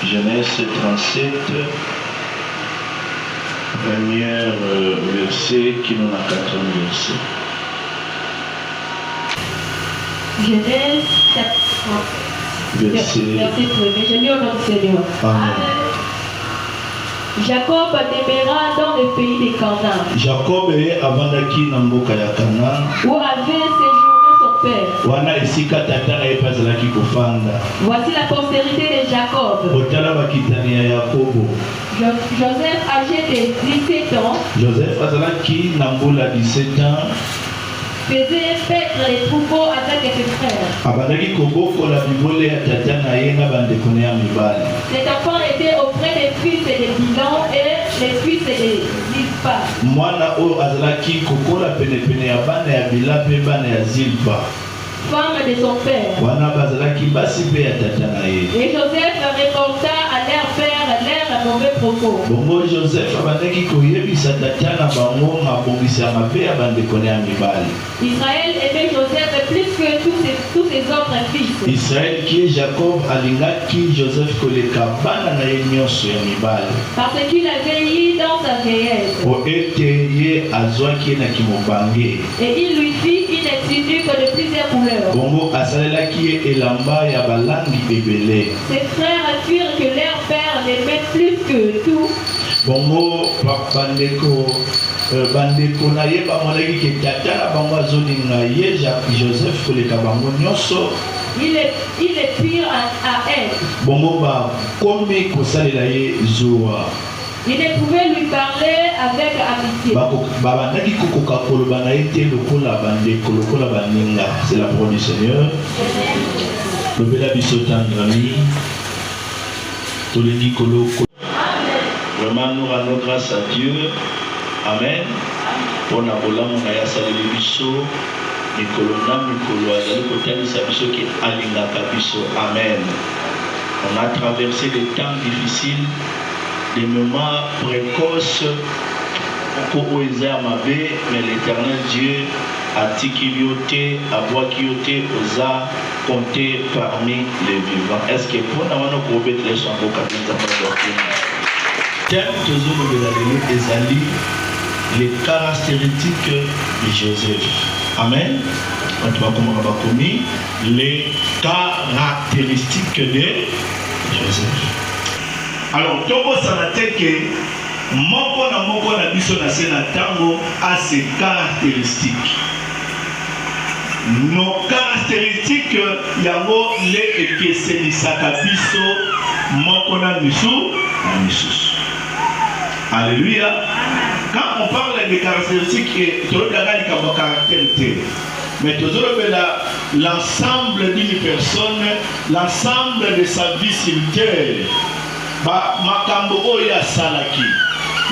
Genèse 37, premier verset qui nous a 4 versets. Genèse 37, verset 1. Je lis au nom du Seigneur. Amen. Jacob demeura dans le pays de Canaan. Jacob est avandaki na mboka ya Canaan. Où avait séjourné son père. Wana esika tata na epazalaki kofanda. Voici la postérité de Jacob. Otala bakitani ya Yakobo. Joseph âgé de 17 ans. Joseph azalaki na mbula 17 ans. Faisait paître les troupeaux avec ses frères. Abandaki koboko la bibole ya tata na ye na bandeko ya mibali. Cet enfant était auprès des fils de Bilhan et les fils de Zilpa. Mwana o azalaki kokola pene ya bana ya Bila pe bana ya Zilpa. Femme de son père. Wana bazalaki basi pe ya tata na ye. Et Joseph reporta à leur père leur mauvais propos. Bongo Joseph abandaki koyebisa tata na bango mabongisa mabe ya bandeko ya mibali. Israël aimait Joseph plus que tous ses autres fils. Israël qui est Jacob alingaki Joseph koleka bana na ye nyonso ya mibali. Parce qu'il a vieilli dans sa vieillesse. O ete ye azwaki na kimobange. Et il lui fit une tunique de plusieurs couleurs. Bongo asalelaki ye elamba ya balangi ebele. Ses frères firent que leur père l'aimait plus que tout. Bongo bandeko na ye bamonaki ke tata na bango azolinga ye Joseph koleka bango nyonso. Il est pire à elle. Bongo bakomi kosalela ye zuwa. Il ne pouvait lui parler avec amitié. Babandaki kokoka koloba na ye te lokola bandeko lokola baninga. C'est la parole du Seigneur. Lobela biso tandrami. Tolingi koloko. Vraiment nous rendons grâce à Dieu. Amen. Pour na bolamu na ya saleli biso. Mikolo na mikolo azali kotalisa biso ki alingaka biso. Amen. On a traversé des temps difficiles, des moments précoces, mais l'Éternel Dieu a tikilioté, a boakilioté, osa compté parmi les vivants. Est-ce que pour nous nous les gens les caractéristiques de Joseph. Amen. Les caractéristiques de Joseph. Alors, Togo Sanateke, moko na biso na sena tango a ses caractéristiques. Nos caractéristiques, yango le ekesenisaka biso moko na misu na misusu. Alléluia. Quand on parle des caractéristiques, tout le monde a caractère. Mais tout le l'ensemble d'une personne, l'ensemble de sa vie cimetière, makambo oya salaki,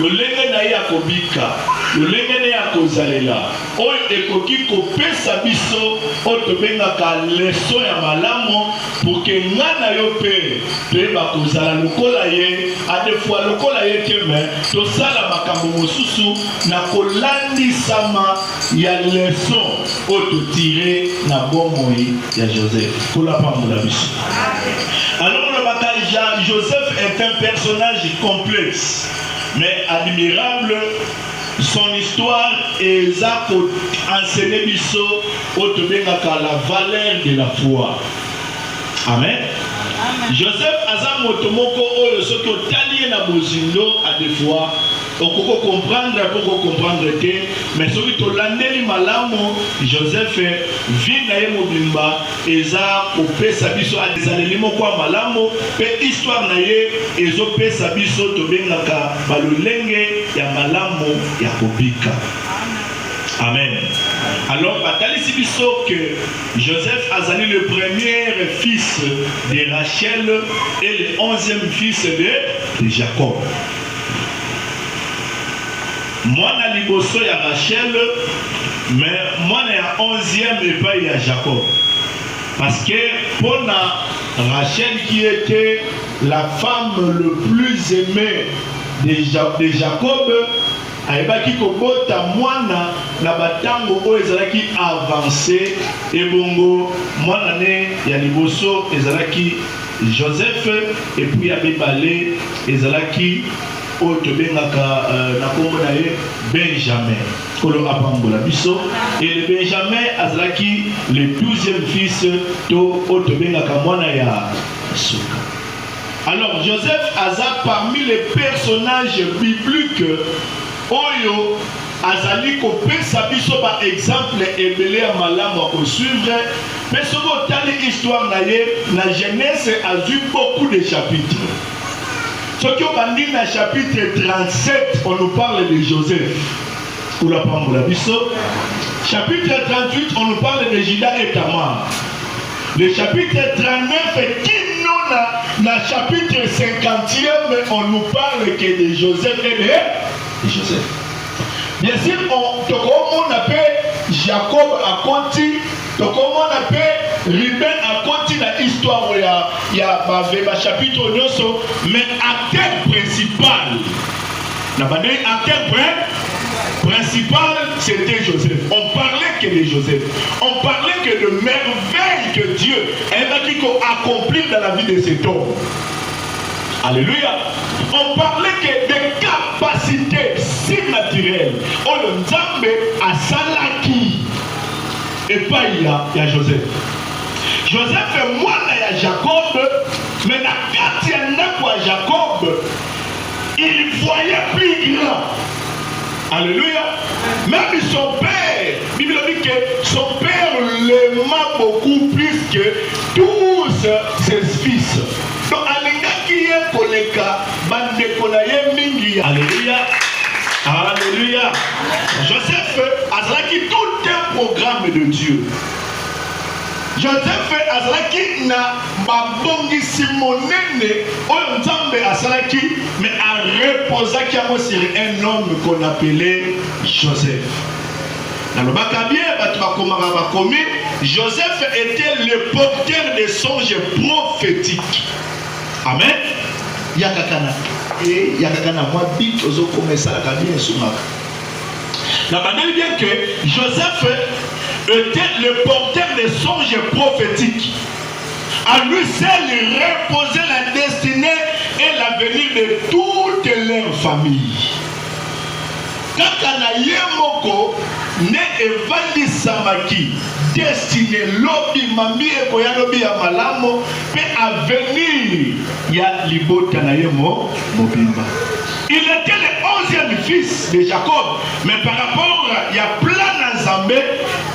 le lenge na ya kobika, le lenge na ya kozalela, oyo ekoki kopesa biso otobengaka leso ya malamo pour que ngana yo pe toyeba kozala lokola ye, à des fois lokola ye te mais tosala makambo mosusu na kolandisama ya leson ototire na bomoi ya Joseph. Kola pambola biso. Alors Joseph est un personnage complexe mais admirable. Son histoire est enseigné biso otobengaka la valeur de la foi. Amen. Joseph aza moto moko oyo soki otali na bozindo à des fois okoko comprendre te mais soki tolandeli malamu Joseph vie na ye mobimba eza kopesa biso ezaleli moko ya malamu pe histoire na ye ezopesa biso tobengaka balolenge ya malamu ya kobika. Amen. Alors, Batalisi biso que Joseph azali le premier fils de Rachel et le 11e fils de Jacob. Moi, na liboso ya Rachel, mais moi, na 11e et pas ya Jacob. Parce que pour Rachel qui était la femme le plus aimée de Jacob, ayebaki kobota mwana na batango oyo ezalaki avancé ebongo mwana ne ya liboso ezalaki Joseph et puis Abibalé ezalaki oyo tobengaka na kombo na ye Benjamin kolo apambola biso, et le Benjamin azalaki le 12e fils to oyo tobengaka mwana ya suka. Alors Joseph aza parmi les personnages bibliques oyo azali kopesa biso ba exemple ebele ya malamu à suivre. Mais ce que tali histoire na ye na Genèse a eu beaucoup de chapitres. Ce qui on dit dans le chapitre 37, on nous parle de Joseph. Pour la prendre la biso. Chapitre 38, on nous parle de Judas et Tamar. Le chapitre 39, qui nous dans le chapitre 50e, on nous parle que de Joseph et de Joseph. Bien sûr, on appelle Jacob à Conti, donc on appelle Ruben à Conti dans l'histoire où il y a un chapitre, mais acteur principal, principal, c'était Joseph. On parlait que de Joseph. On parlait que de merveilles que Dieu a accompli dans la vie de cet homme. Alléluia. On parlait que des capacités surnaturelles. On le Nzambe à Salaki. Et pas il y a Joseph. Joseph est moi à Jacob, mais la quatrième fois Jacob, il voyait plus grand. Alléluia. Même son père, la Bible dit que son père l'aima beaucoup plus que tous ses fils. Donc, alléluia. Alléluia. Joseph azalaki tout un programme de Dieu. Joseph azalaki na babongisi monene oyo Nzambe asalaki, mais a reposaki sur un homme qu'on appelait Joseph. Dans le Bakabien, Joseph était le porteur des songes prophétiques. Amen. Yakakana. Et Yakakana, moi, bit aux autres comme ça, la cabine sous ma. La banane bien que Joseph était le porteur des songes prophétiques. À lui seul, il reposait la destinée et l'avenir de toute leur famille. Kakana Yemoko ne evandi samaki destiné lobi mami ekoya lobi ya malamo pe avenir ya libota na yemo mobimba. Il était le 11e fils de Jacob, mais par rapport à plan Nzambe,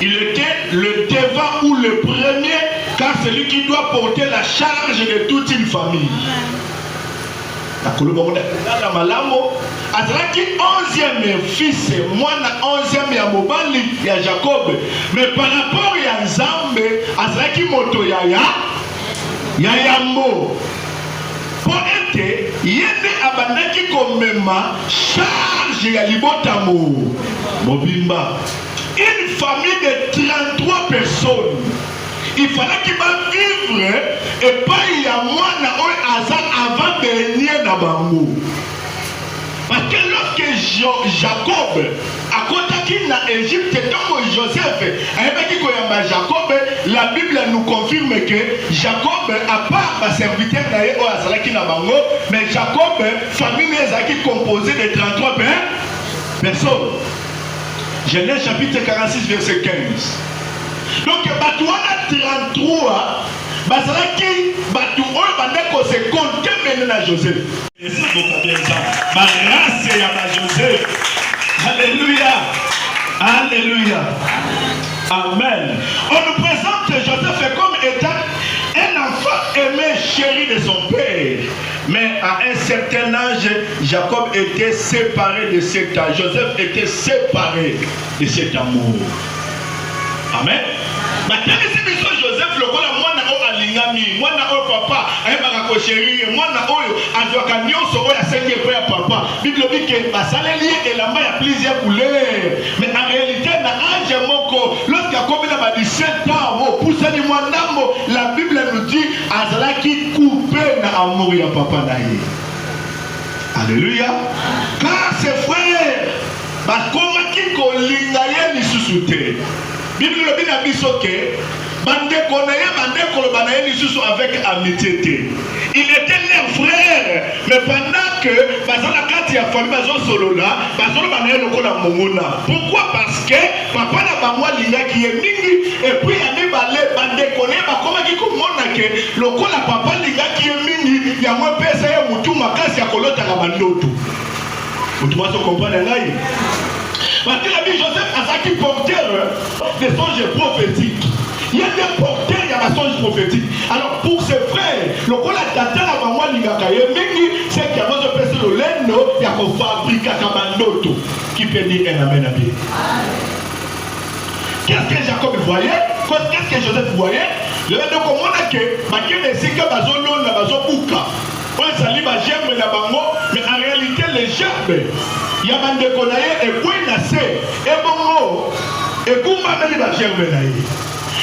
il était le devant ou le premier, car c'est lui qui doit porter la charge de toute une famille. Azalaki 11e fils, moi na 11e ya mobali ya Jacob, mais par rapport à Nzambe, Azalaki moto ya yambo. Pour être, yende abandaki komema charge ya libotamo mobimba. Une famille de 33 personnes. Il fallait qu'il va vivre et pas il y a moi avant de nier na bango. Parce que lorsque Jacob a contacté na Égypte, tant que Joseph a Jacob, la Bible nous confirme que Jacob a pas un serviteur na bango, mais Jacob, famille qui composée de 33 personnes. Genèse chapitre 46 verset 15. Donc, Batouana 33, Basalaki, Batouana, Bandeko se compte maintenant à Joseph. Et ça, vous bien ça. Ma race est à Joseph. Alléluia. Alléluia. Amen. On nous présente Joseph comme étant un enfant aimé, chéri de son père. Mais à un certain âge, Jacob était séparé de cet âge. Joseph était séparé de cet amour. Amen. Maintenant, si Joseph, le voilà, moi, na alingami, moi, na papa, aïe, ma chérie, moi, na oyo, azoka nyonso, oya, seigneur, oya, papa. Bible dit que, bah, ça les lié et la main a plusieurs couleurs. Mais en réalité, na âge moko, lorsqu'il y a combien de 17 ans, oh, pour ça, dis-moi, la Bible nous dit, azala qui coupé na amour, ya papa, naïe. Alléluia. Car ses frères, bah, comment qui kolingaye ni sous-souté. Bible dit na biso que avec amitié. Il était leur frère, mais pendant que Bazalakati a fallu Bazosolola, Bazolobanaye lokola mongona. Pourquoi? Parce que papa na bangwa linga qui est mingi et puis ane balé bandekone bakoma ki komona ke lokola papa linga qui est mingi ya mwe pesa ya mutu makasi ya kolota na bandoto. Vous pouvez comprendre là. Parce que la vie Joseph a qui porteur des songes prophétiques. Il y a des porteurs, il y a des songes prophétiques. Alors pour ses frères, le rôle de Tata la maman Ligakaye, c'est qu'il y a besoin de passer le leno, il y a qu'on fabrique un cabandoto qui peut dire un amen à Dieu. Qu'est-ce que Jacob voyait? Qu'est-ce que Joseph voyait? Le leno comment on a que Bakene Sika Bazolon, la Bazobuka. On s'allie à germe la bango, mais en réalité les germes, il y a un déconaye et puis nassé, et bon, et Goumba met les germes naïe.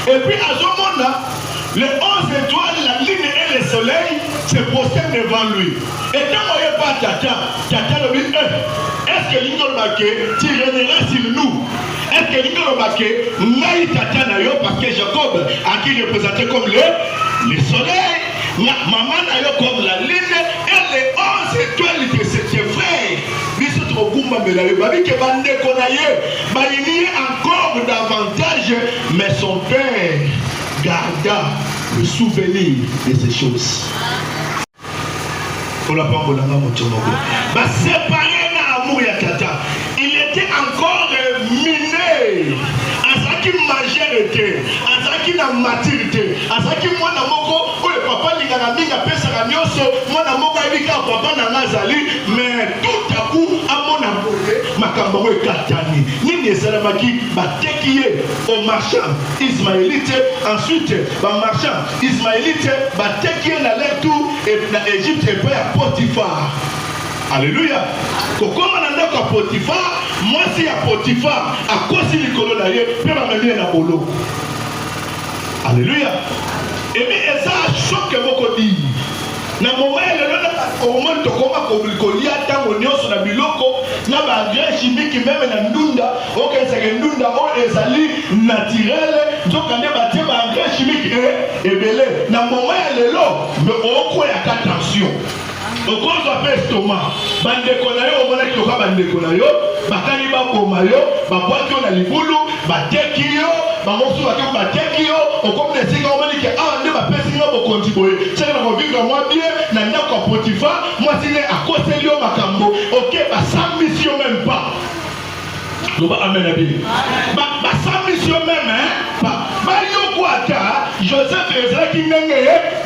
Et puis à ce moment-là, les 11 étoiles, la lune et le soleil se prosternent devant lui. Et quand on n'est pas Tata le dit, est-ce que l'Ingol Baké tireras sur nous? Est-ce que l'Ingol Baké naï Tata Nayo, parce que Jacob a qui représenté comme le soleil, maman Nayo comme la lune et les 11 étoiles de ses frères. Encore davantage, mais son père garda le souvenir de ces choses. On l'a pas encore dans mon séparé dans l'amour et Tata. Il était encore miné à ce qui majorité, à ce qui n'a maturité, à ce qui moi n'a moko, où le papa n'a pas mis à pesa ramioso, moi n'a moko évité à papa n'a nazali, mais tout à coup à mon abordé, ma cambo est katani. Ni ne salamaki, batekiye au marchand ismaélite, ensuite, ba marchand ismaélite, batekiye na l'Égypte et na Égypte et pas à Potiphar. Alléluia. Comme on a un Potiphar, moi si à Potiphar, à cause du colonnaire, peut m'amener dans bolo. Alléluia. Et bien, ça choque beaucoup dit. Na moment au moment to koma ko kolia tango nyoso na biloko na ba engrais chimique même na ndunda oke seke ndunda o ezali naturel donc ande ba tie ba engrais chimique et belé na moment lelo me oko ya attention. Donc on s'appelle estomac. Bandeko na yo omona ki oka bandeko na yo bakali ba boma yo ba boaki na libulu ba teki yo ba mosu ba teki yo okomi na sika omoni ke ah nde ba pesi yo bo kontiboye c'est na ko vivre moi bien na ndako Potiphar moi sine akoseli yo makambo OK ba sans mission même pas. Loba amen abi. Ba sans mission même ba yo kwata Joseph ezaki ngenge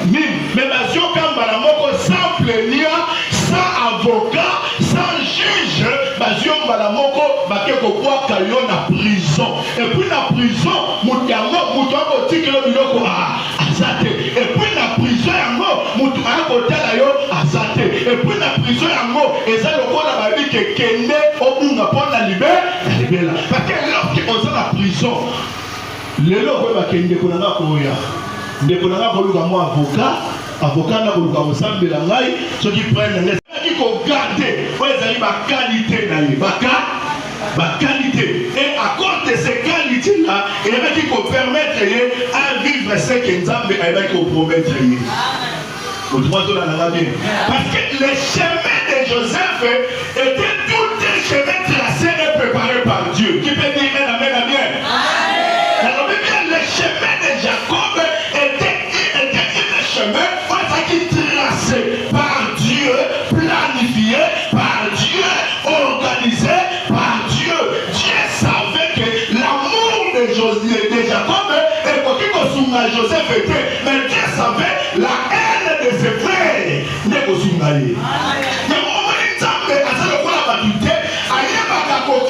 ni mais ba sio kamba na moko sans plaignant, sans avocat, sans juge, basio mbala moko bakeko kwa kayo na prison. Et puis la prison, mutango mutango tikelo biloko azate. Et puis la prison yango mutango tala yo azate. Et puis la prison yango eza lokola babi ke kende obunga pona libela. Parce que lorsque on est la prison, lelo ko bakende konanga koya. Ndekonanga koluka mo avocat na koluka osambela ngai soki prenne les qui ko garder o ezali ba qualité na ye ba qualité et à cause de ces qualités là il y avait qui ko permettre ye à vivre ce que Nzambe a été promettre ye. Parce que le chemin de Joseph était tout un chemin tracé et préparé par Dieu. Qui peut dire amen à bien? Alors bien le chemin de Jacob était un chemin qui tracé par Dieu, planifié par Dieu, organisé par Dieu. Dieu savait que l'amour de Jacob et pour qui Joseph était, mais Dieu savait la haine de ses frères. Mais au moment où Nzambe a le la batute,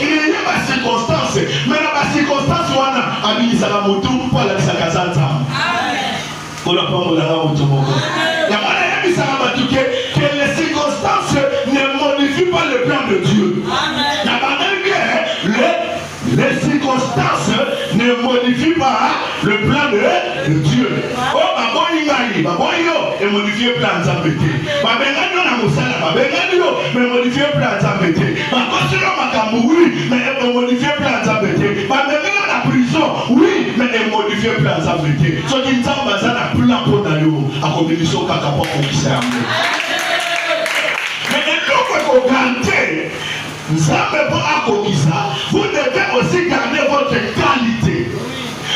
il y a des circonstances, mais la circonstance wana abisa la moto pour la sakazanza. On n'a pas de la moto. Que les circonstances ne modifient pas le plan de Dieu. Les circonstances ne modifient pas le plan de Dieu. Oh, et modifier le plan de Zambété. Mais modifier le plan de Zambété. Mais modifier le plan de Zambété. prison, oui, mais il modifie plan ça métier. Ce qui nous a basé à plan pour nous, à communication kaka pour commissaire. Mais il faut garder. Vous devez aussi garder votre qualité.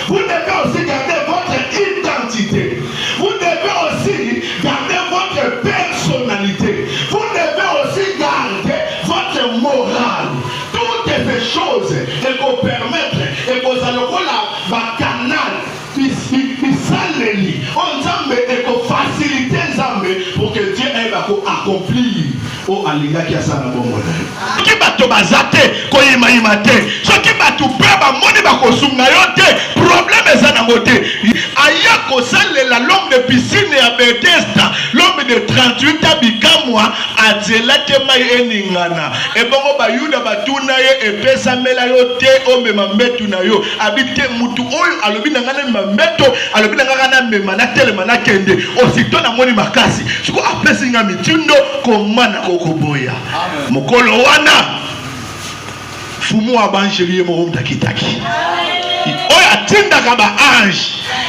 Vous devez aussi garder votre identité. Vous devez aussi garder votre personnalité. Vous devez aussi garder votre morale. Toutes ces choses et vous permettre et vous allez la canal. On faciliter pour que Dieu ait accompli. Oh, Alinga qui a ça dans bon modèle. Qui va te basater, quand il m'a imité. Ce qui va te perdre, mon problème est ça dans mon thé. Ayako sale la l'homme de piscine à Bethesda, l'homme de 38 ans, Bikamwa, a zelate mai eningana. Et bon, bayuda batuna et pesa melayote, o me mametuna yo, habite mutu oyo, alobina ngana mameto, alobina ngana memanatele manakende, aussitôt na moni makasi. Ce qu'on appelle singa mitundo, komana kokoboya. Mokolo wana, fumu abanjeliye mo takitaki. Oya tinda kaba ange.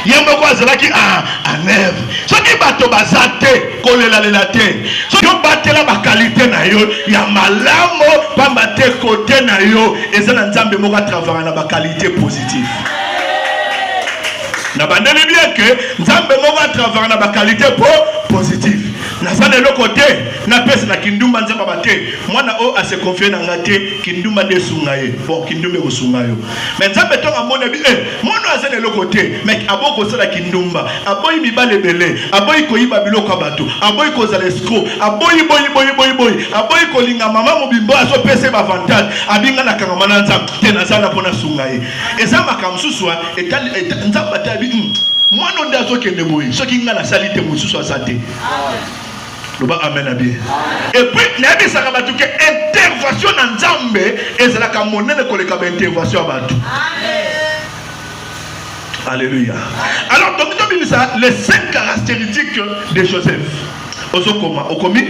Yembo kwa zelaki a neve. Ce qui bato bazate kolela lelate. Ce qui batela ba qualité na yo ya malamo pambate côté na yo ezana nzambe moka travailler na ba qualité positive. Na bandeli bien que nzambe moka travailler na ba qualité positive. Na ça de l'autre côté, na pèse na kindumba nzamba bate. Mwana o a se confier na ngate kindumba de sungaye. Bon kindumba ko sungayo. Mais nzamba tonga mona bi mwana a de l'autre côté, mais aboko sala kindumba. Aboyi mibale belé, aboyi ko yiba biloko bato, aboyi ko zalesco, aboyi boyi. Aboyi ko linga mama mobimbo aso pese ba avantage. Abinga na kanga mananza te na zana pona sungaye. Ezamba kamsuswa etali nzamba tabi mwana nda zo kende boyi. Soki nga na salite mususu asate. Amen à bien. Et puis, il y a des intervention dans Nzambe et c'est la camonene qu'on a intervention à Batou. Alléluia. Alors, donc, nous avons les 5 caractéristiques de Joseph. Premier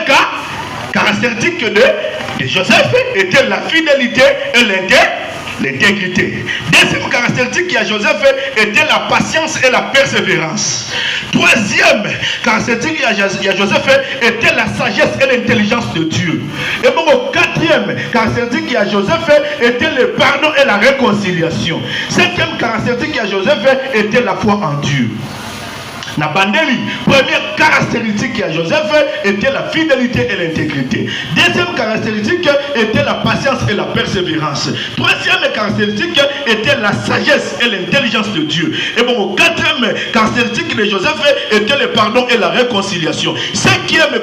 cas, caractéristique de Joseph était la fidélité et l'intégrité. Deuxième caractéristique qui a Joseph était la patience et la persévérance. Troisième caractéristique qui a Joseph était la sagesse et l'intelligence de Dieu. Et bon, quatrième caractéristique qui a Joseph était le pardon et la réconciliation. Cinquième caractéristique qui a Joseph était la foi en Dieu. La bandeli, première caractéristique qui a Joseph était la fidélité et l'intégrité. Deuxième caractéristique était la patience et la persévérance. Troisième caractéristique était la sagesse et l'intelligence de Dieu. Et bon, quatrième caractéristique de Joseph était le pardon et la réconciliation. Cinquième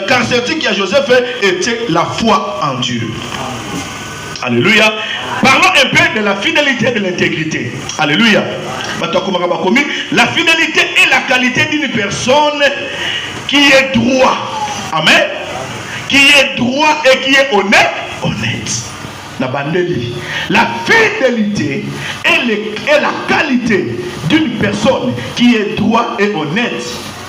caractéristique qui a Joseph était la foi en Dieu. Alléluia. Parlons un peu de la fidélité et de l'intégrité. Alléluia. La fidélité est la qualité d'une personne qui est droit. Amen. Qui est droit et qui est honnête. La fidélité est la qualité d'une personne qui est droit et honnête,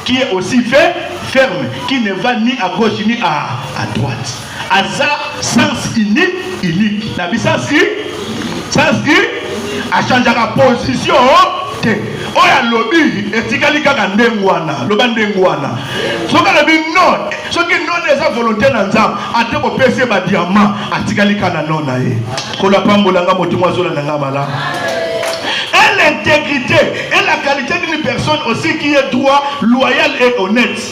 qui est aussi ferme, qui ne va ni à gauche ni à droite. À ça, sens unique. La sens a changé la position. Oya lobby etikali kaka ndengwana loba ndengwana soka lobi non soki non eza volonté na nzambe ate ko pese ba diamant atikali kana non na ye kola pambolanga motima azola nanga mala. Et l'intégrité est la qualité d'une personne aussi qui est droit, loyal et honnête.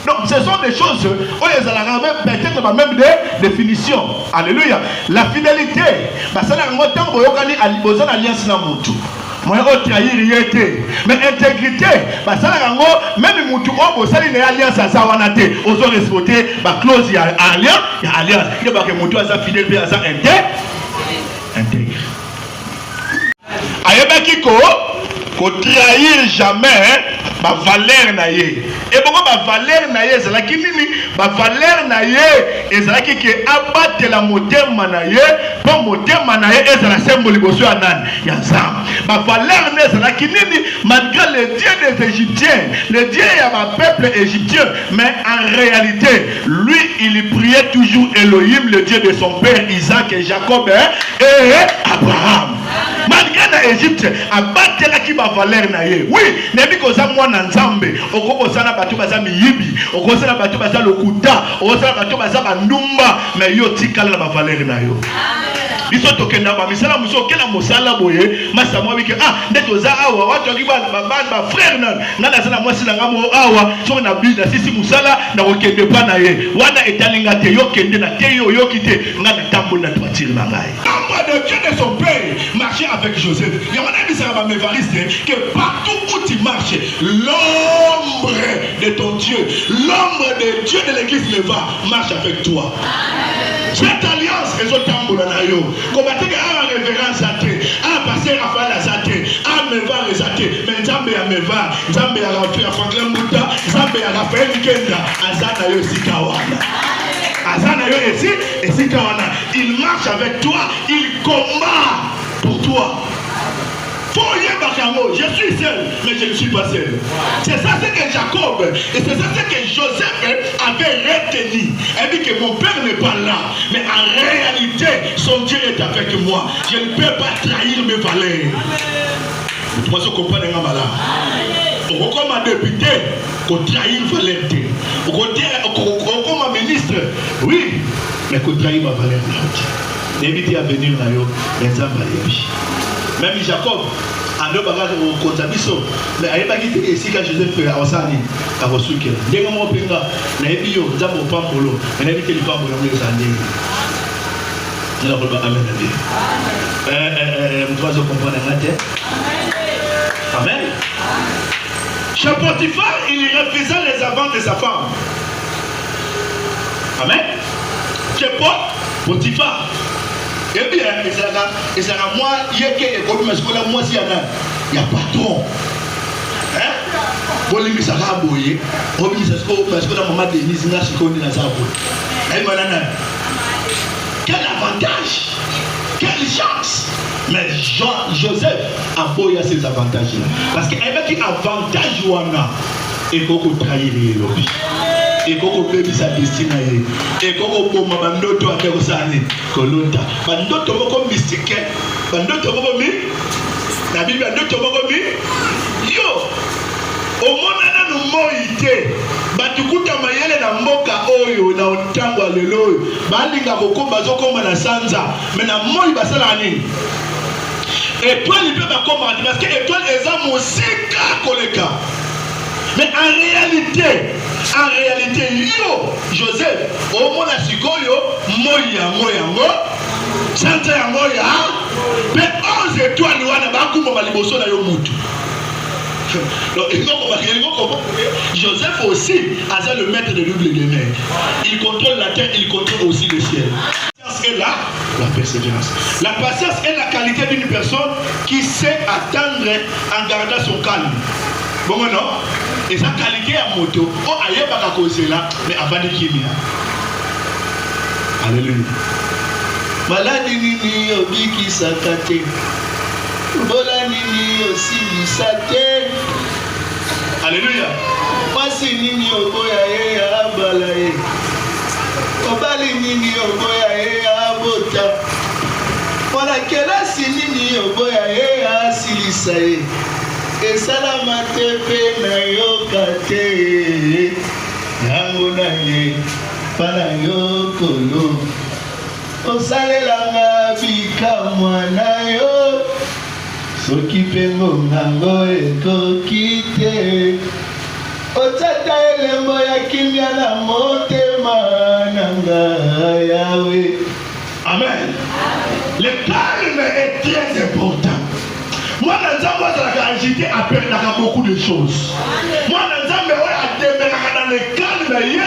Donc ce sont des choses peut-être même des définitions. Alléluia. La fidélité, ça n'a pas alliance na mutu. Moi on trahir yete. Mais intégrité, ça n'a même mutu on ça une alliance à zawanate. On doit respecter la clause ya alliance, il y a que mutu à fidèle et à intègre. Ayebaki ko trahir jamais ma valeur na ye. Et pourquoi ma valeur na ye c'est la qui nini ma valeur na ye et c'est la qui abattre la motema na ye pour motema na ye et c'est la symbole bosso anan ya nzam ma valeur malgré le Dieu des Égyptiens, le Dieu de ma peuple égyptien, mais en réalité, lui, il priait toujours Elohim, le Dieu de son père Isaac et Jacob et Abraham. Malgré l'Égypte, abatela qui va valeur na ye. Oui, nebi koza mwana nzambe, okoko sana batu baza miyibi, okoko sana batu baza lokuta, okoko sana batu baza bandumba, mais yo tikala na valeur na yo. Biso tokenda ba misala muso kela mosala boye, masa mwa wike ndeto za awa watu akiba ba frère nan, ngana sana mwasi na ngamo awa, so na bida sisi musala na okende pa na ye. Wana etalinga te yo kende na te yo kite, ngana tambo na twatiri na ngai. Le Dieu de son père marchait avec Joseph. Il y a un ami ça va m'évariste que partout où tu marches, l'ombre de ton Dieu, l'ombre de Dieu de l'église me va, marche avec toi. Cette alliance est au tambour na yo. Combattre à révérence à te, à passer à faire la zate, à me va les zate, mais Nzambe à me va, Nzambe à Raphaël Franklin Mouta, Nzambe à Raphaël Kenda, Azana yo Sikawana. Azana yo ici et Sikawana. Il marche avec toi, il combat pour toi. Je suis seul, mais je ne suis pas seul. C'est ça ce que Jacob et c'est ça ce que Joseph avait retenu. Elle dit que mon père n'est pas là, mais en réalité, son Dieu est avec moi. Je ne peux pas trahir mes valeurs. Vous pouvez comprendre un mal. Comme un député, qu'on trahit une valeur. Comme un ministre, oui, mais qu'on trahit ma valeur. Évitez à venir là, même Jacob, en deux bagages au Kontabiso, mais il n'y a pas quitté ici quand Joseph a osani, a reçu qu'elle. Dès que mon père n'a pas eu de pambolo, il n'a pas eu de pambolo, il n'a pas eu de comprendre la tête. Amen. Chez Potiphar, il refaisait les avants de sa femme. Amen. Chez Potiphar. Et bien, et ça a moi, il y a que moi, il y a patron. Hein? Bolimi Saraboye, Obis parce que la maman de Nizina Sikoni Nazabo. Quel avantage! Quelle chance! Mais Joseph a boyé ces avantages-là. Parce qu'il y a des avantages et qu'on trahit les lobbies. Et qu'on peut sa destinée. Et qu'on peut m'abandoter à Kérosane. Kolonta. Bandoto moko mystique. Bandoto moko mi. La Bible bandoto moko mi. Yo. Au monde na no moite. Batukuta mayele na mboka oyo na otangwa lelo. Balinga kokomba zokoma na sanza. Mais na moi basala nini? Étoile il peut pas commander parce que étoile est un musika koleka. Mais en réalité, yo, Joseph, au monde à Sikoyo, moya, Santa moya, mais 11 étoiles, nous avons beaucoup de maliboso dans le monde. Joseph aussi, a le maître de double des mers. Il contrôle la terre, il contrôle aussi le ciel. Et là, la persévérance. La patience est la qualité d'une personne qui sait attendre en gardant son calme. Bon, non? Et sa qualité à moto, aïe, pas causer là, mais avant de qui Alléluia. Maladi nini obiki sakate. Bola nini aussi sate. Alléluia. Masi nini oboya ye abalaye. Obali nini oboya ye abota. Wana kelasi nini oboya ye asilisaye. Et salama tepe na yokate yango na ye pana yokolo osalelanga bikamwa na yo soki pengo ngango ekoki te otata elembo ya kimia na motema nanga yawe. Amen. Le calme est très important. Moi, Nzambe a agité à perdre beaucoup de choses. Moi, Nzambe a démarré dans le calme, il y a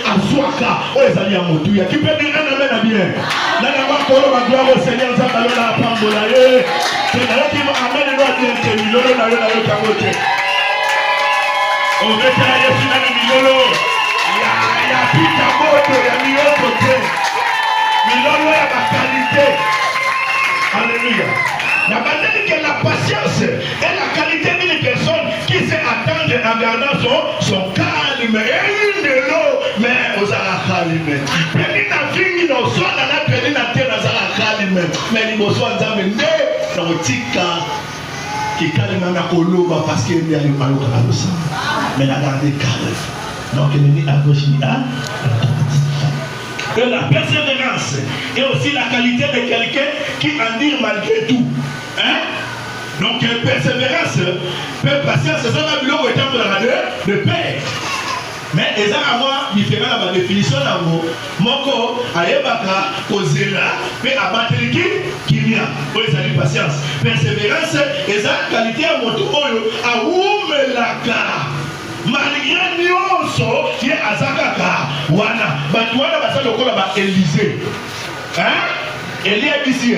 un soaka. Oh, les alliés à Moutouya. Qui peut dire un amen à bien? Nana Kolo, ma gloire au Seigneur, Nzambe a la pambolaye. C'est là qui m'a amené à dire que Milolo n'a rien à le camoter. On veut faire les finales de Milolo. Il y a Pita Moto, il y a Milolo côté. Milolo a ma qualité. Alléluia. La manière que la patience est la qualité d'une personne qui sait attendre en gardant son calme. Et une de l'eau, mais aux arachalime. Prenez la vie, nous sommes dans la prenez la terre aux arachalime. Mais nous sommes dans le nez, dans le tika, qui calme na koloba parce qu'il y a eu mal au carrosse. Mais la garder calme. Donc il est à gauche, et la persévérance est aussi la qualité de quelqu'un qui endure malgré tout. Hein? Donc persévérance, patience, c'est ça que nous avons de paix. Mais ils ont à moi différent de la définition d'amour. Moko, ayebaka, kozela, mais abattre qui vient. Oui, ça dit patience. Persévérance, ils ont la qualité à mon tour, à oumelaka. Malgré nyonso ye azakaka wana batu wana basa lokola ba Élysée Elie bisi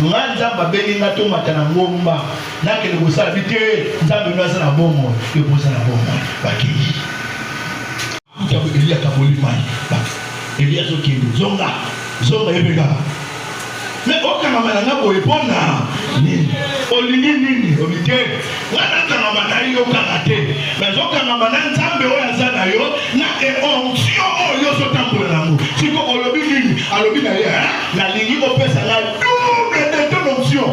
nganja babeli ngato matana ngomba nakele kosala bite nzambe nasa na bomo ebosa na bomo baki utabo Elie akaboli mai Elie azokende zonga ebeka mais okanga malanga boye pona nini olingi nini obite wana kanga mana yo kanga te mais okanga mana nzambe oyo aza na yo na onction oyo sotambola nango siko olobi nini alobi na ye nalingi opesa la double de ton onction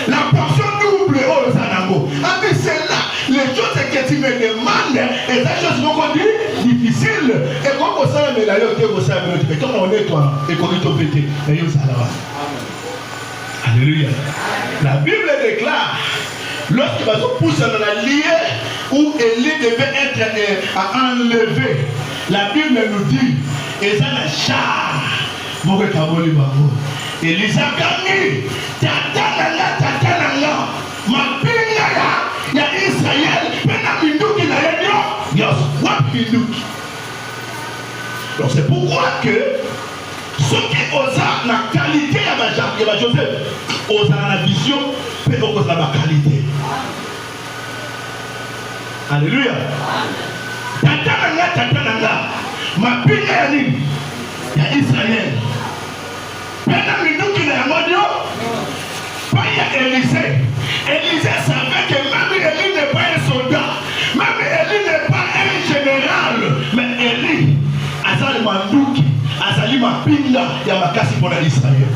la portion double oyo aza nango mais c'est là les choses que tu me demandes et ces choses beaucoup difficiles et comme ça mais là yo te ça mais comme on est toi et qu'on est pété mais yo ça là. Alléluia. La Bible déclare, lorsque va se pousser dans la liée où Élie devait être enlevé, la Bible nous dit, et ça la char, mon kaboli bango. Élie a gagné, tatananga, ma pinga ya Israël, pena minduki na yedio, yos, wap minduki. Donc c'est pourquoi que ceux qui osent la qualité de Joseph, osent la vision, mais osent la qualité. Alléluia. Tatananga, ma pinga ya nini? Ya Israël. Pena minuki na yamodio, pas ya Élisée. Élisée savait que même Élie n'est pas un soldat, même Élie n'est pas un général, mais Élie, Azal Manduki. Azali mapinga ya makasi pour l'Israël.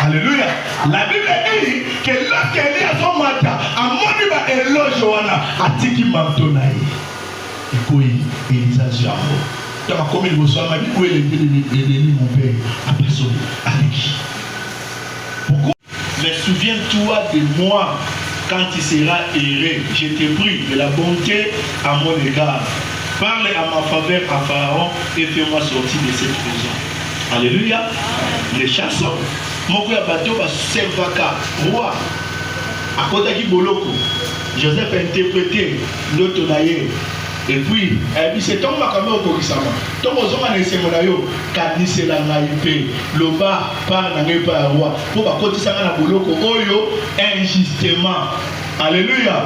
Alléluia. La Bible dit que lorsqu'Élie a son matin, à mon ba éloge wana atiki mantonaï. Ekoi Élisa Jambo. Dans ma commune vous soyez ma vie où est mon père a personne avec qui. Pourquoi? Mais souviens-toi de moi quand tu seras erré. Je t'ai pris de la bonté à mon égard. Parle à ma faveur à Pharaon et fais-moi sortir de cette prison. Alléluia. Les chansons. Moko ya bateau va Sevaka, roi. À côté qui boloko. Joseph a interprété l'autre naïe. Et puis, c'est ton makamé au Korisama. Ton ozoma ne semonayo, kadise la naïpe. Loba par n'angé pas roi. Pour pas côté ça na boloko. Oyo, injustement. Alléluia.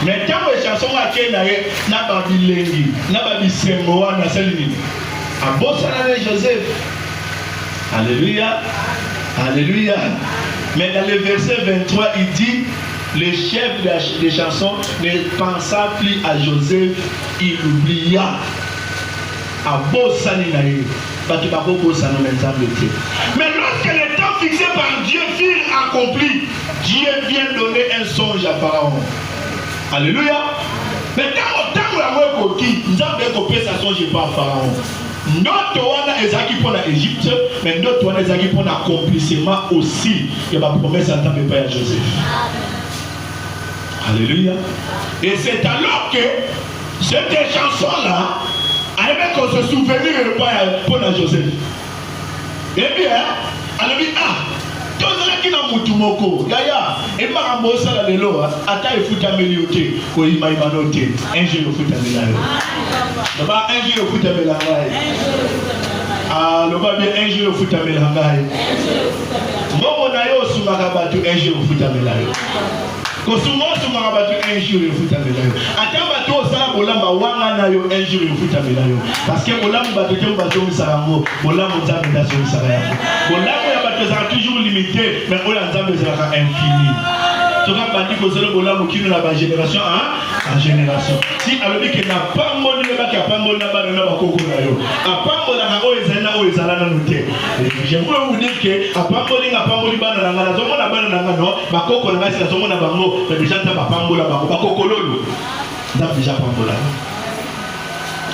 Mais quand les chansons à Kenaye, n'a pas bilengi, n'a pas bisemoa, n'a pas bilengi. À Bossana Joseph. Alléluia. Alléluia. Mais dans le verset 23, il dit, le chef des chansons ne pensa plus à Joseph, il oublia. À Bossana Naye. Mais lorsque le temps fixé par Dieu fut accompli, Dieu vient donner un songe à Pharaon. Alléluia. Mais quand on a un coquille, nous avons copié sa songe par Pharaon. Notre wana ezaki pour l'Égypte, mais notre wana ezaki pour l'accomplissement aussi de la promesse en tant que Père Joseph. Alléluia. Et c'est alors que cette chanson-là, avec qu'on se souvenir pour Joseph. Eh bien, elle a dit, tous ceux qui n'ont pas moko, yaya, et marambo ça la lelo, ata il faut t'améliorer, ko ima noter, un jour il faut t'améliorer. D'abord un jour il faut t'améliorer. Ah, le ba bien un jour il faut t'améliorer. Momo na yo sumakabatu un jour il faut t'améliorer. Kosumo sumakabatu un jour il faut t'améliorer. Ata bato ça bolamba wanga na yo un jour il faut t'améliorer. Parce que bolamba bato ke bato misarango, bolamba nzambe daso misaraya. Bolamba ya bato ça toujours limité mais on a nzambe ça infini to ka bandi ko zelo bola mokino na ba génération en génération si alobi ke na pambo ni ba ka pambo na ba na ba koko na yo apambo na ka o ezala na noté j'aimerais vous dire que apambo ni apambo ni bana na ngana zo mona bana na ngano ba koko na ngasi na zo mona bango mais déjà ta ba pambo la ba koko lolo ça déjà pambo là.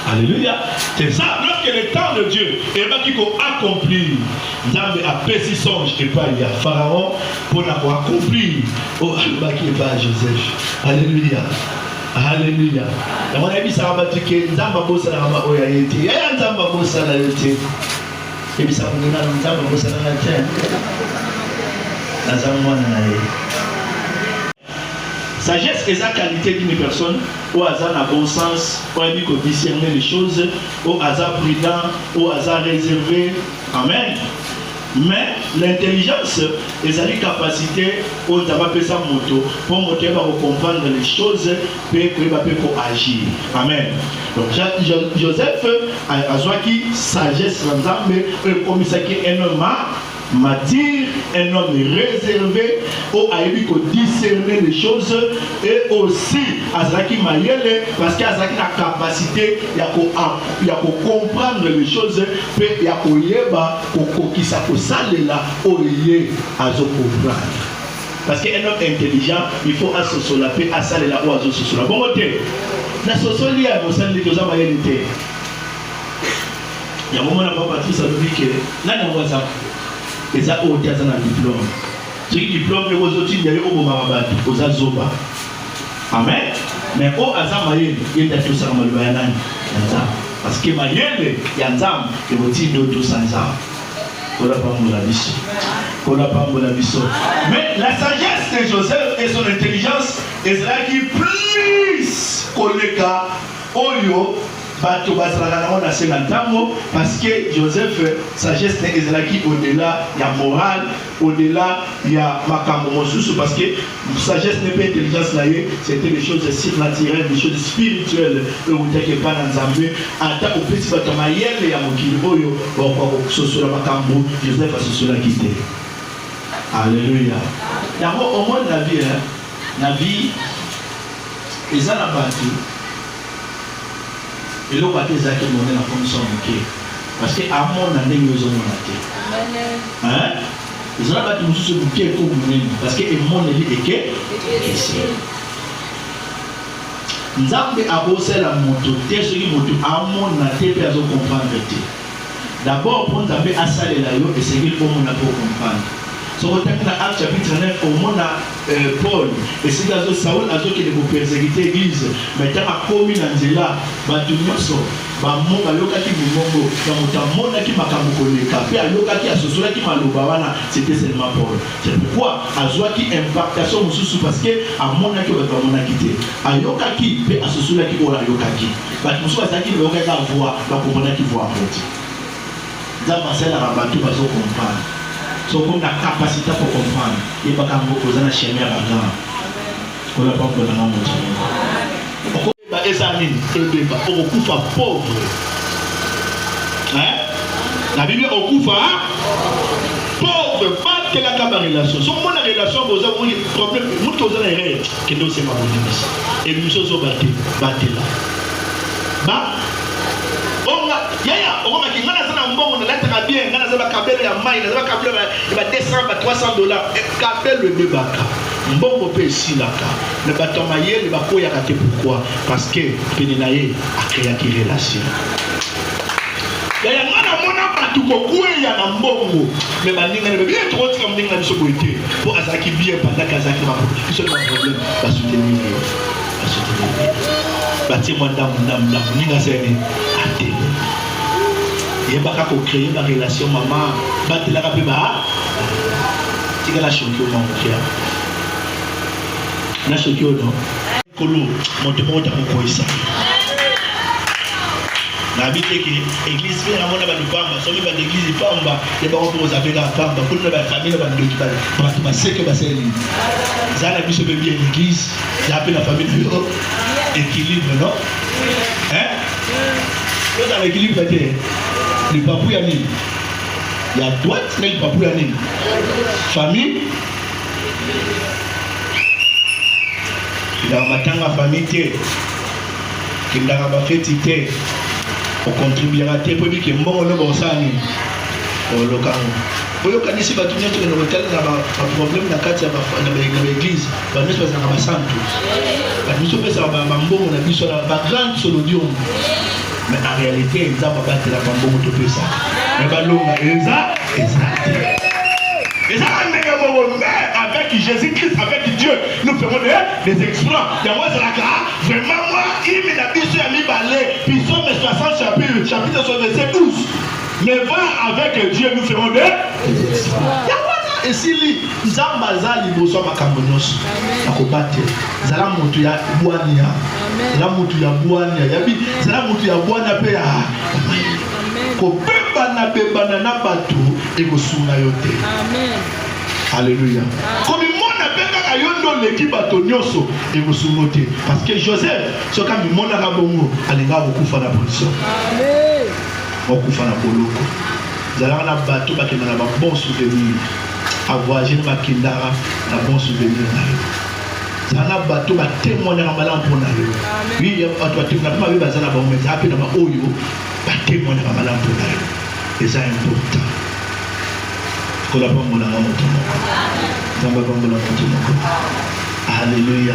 Alléluia. C'est ça. Lorsque le temps de Dieu est accompli, Nzambe a péci songe et pas il y a Pharaon pour l'avoir accompli. Oh, qui est pas Joseph. Alléluia. Alléluia. À mon avis, ça va dire que Nzamba bossa la rama oya yete. Ya Nzamba bossa la yete. Et puis ça vous dit Nzamba bossa la yete. Nzamba na yete. Sagesse est la qualité d'une personne, au hasard n'a bon sens, au hasard qu'on discerner les choses, au hasard prudent, au hasard réservé. Amen. Mais l'intelligence est la capacité au sa moto pour montrer à comprendre les choses et pour agir. Amen. Donc Joseph a qui sagesse comme ça qui est un homme mature, un homme réservé, au aïbi ko discerner les choses et aussi Azaki Mayele parce qu'Azaki a la capacité il y a comprendre les choses et il y a yeba qui ça ko salela oye azo comprendre parce qu'un homme intelligent il faut associer la paix à salela ou azo associer la bon côté na sosoli ya mosali les gens Mayele té il y a un moment na papa Patrice a dit que nana waza et ça au théâtre na diplôme ce qui diplôme les autres il y a eu au marabatu aux azoba amen mais au azam mayele il y a tout ça comme le bayanan parce que mayele yanzam et aussi d'autres sans ça qu'on a pas mon avis mais la sagesse de Joseph et son intelligence est là qui plus koleka oyo bato bazalaka na se na ntango parce que Joseph sagesse est là qui au-delà il y a morale au-delà il y a makambo mosusu parce que sagesse n'est pas intelligence là c'était des choses surnaturelles des choses spirituelles et on t'a pas dans Nzambe ata opesi bato mayele ya mokili oyo kwa sosola makambo Joseph a sosola kité. Alléluia. D'abord au monde la vie ezala bato et là, on va dire que on est la condition de parce que à mon année nous avons la hein ils ont pas tout ce bouquet pour nous parce que mon année est que nous avons abossé la moto ce qui moto à mon année pour comprendre d'abord pour nous avoir à saler là et c'est qu'il faut mon pour comprendre. So on a Acte chapitre 9 au monde Paul et c'est dans Saul a qui vous persécuter l'église mais tant a commis dans Zéla batu nyonso ba mo ba yoka ki mongo dans mutamona ki makambo koleka pe a yoka ki asosola ki maloba wana c'était seulement Paul. C'est pourquoi azwa ki impactation mususu parce que a mona ki ba mona kité a yoka ki pe asosola ki ola yoka ki ba mususu azaki yoka ka voix ba komona ki voix en fait dans Marcel Rabatu ba zo comprendre. So comme la capacité pour comprendre, il n'y a pas qu'à vous poser la chaîne à la grande. On n'a pas besoin de mon Dieu. On a des amis, on coupe à pauvre. La Bible on coupe à pauvre, pas que la capa relation. Si on a une relation, vous avez un problème, vous avez un rêve, que nous sommes à vous. Et nous sommes battus là. Bah, on va dire, on a lettre bien, on a kabel ya mai, on a kabel ya 200 $300 kabel le bebaka. Mbongo pe ici là ka. Le bateau maillé le bako ya kate pourquoi? Parce que Péninaye a créé une relation. Ya ngana mona batu ko kuya na mbongo. Mais baninga ne bien trop comme ninga biso boité. Pour azaki bien pendant qu'azaki ma kiso na problème ba soutenir. Ba soutenir. Bati moi ndam ninga sene ate. Il n'y a pas qu'à créer une relation maman, battre la rapide, tu la choquée au monde. La choquée au nom. Colo, monte à mon ça. La vie est que l'église fait un monde à Bamba, sur l'église de Bamba, les parents pour vous appeler à Bamba, pour la famille, la bande qui parle, pour la sécurité, c'est l'église. Ça a vu ce bébé à l'église, j'ai appelé la famille de l'eau, équilibre, non? Hein? Vous avez l'équilibre, le papou Yami. ya droite na lipapu ya nini famille dans matanga famille te kindaka bafeti te ocontribuera te po bike mbongo no bosani olokango oyo kanisi batu nyoto na hotel na ba problème na kati ya na église ba neso na ba santo ba biso pesa ba mbongo na biso na ba grande solodium mais en réalité ils ont battu la mbongo to pesa mais ba longa exact et ça avec Jésus-Christ, avec Dieu, nous ferons des exploits. Il y a moi, vraiment, moi, il m'a dit sur mi balai, puis somme 60 chapitre sur verset 12. Mais va avec Dieu, nous ferons des exploits. Et si les Zambazali boso makambonyos, akobate, zala mutu ya buania, zala mutu ya buania, yabi, zala mutu ya buania pe ya. Kobeba na bato et kosunga yote. Amen. Alléluia. Comme mon appelle à yondo l'équipe bato nyoso et kosungote parce que Joseph ce quand mon na bongo alinga okufa na position. Amen. Okufa na boloko. Zala na bato ba kena na bon souvenir. A voyager na kindara na bon souvenir na yo. Zala bato ba témoigner na malam pour na yo. Oui, ya bato témoigner na ba zala ba mais ape na ba oyo ba témoigner na malam pour na yo. Et ça est important. Alléluia.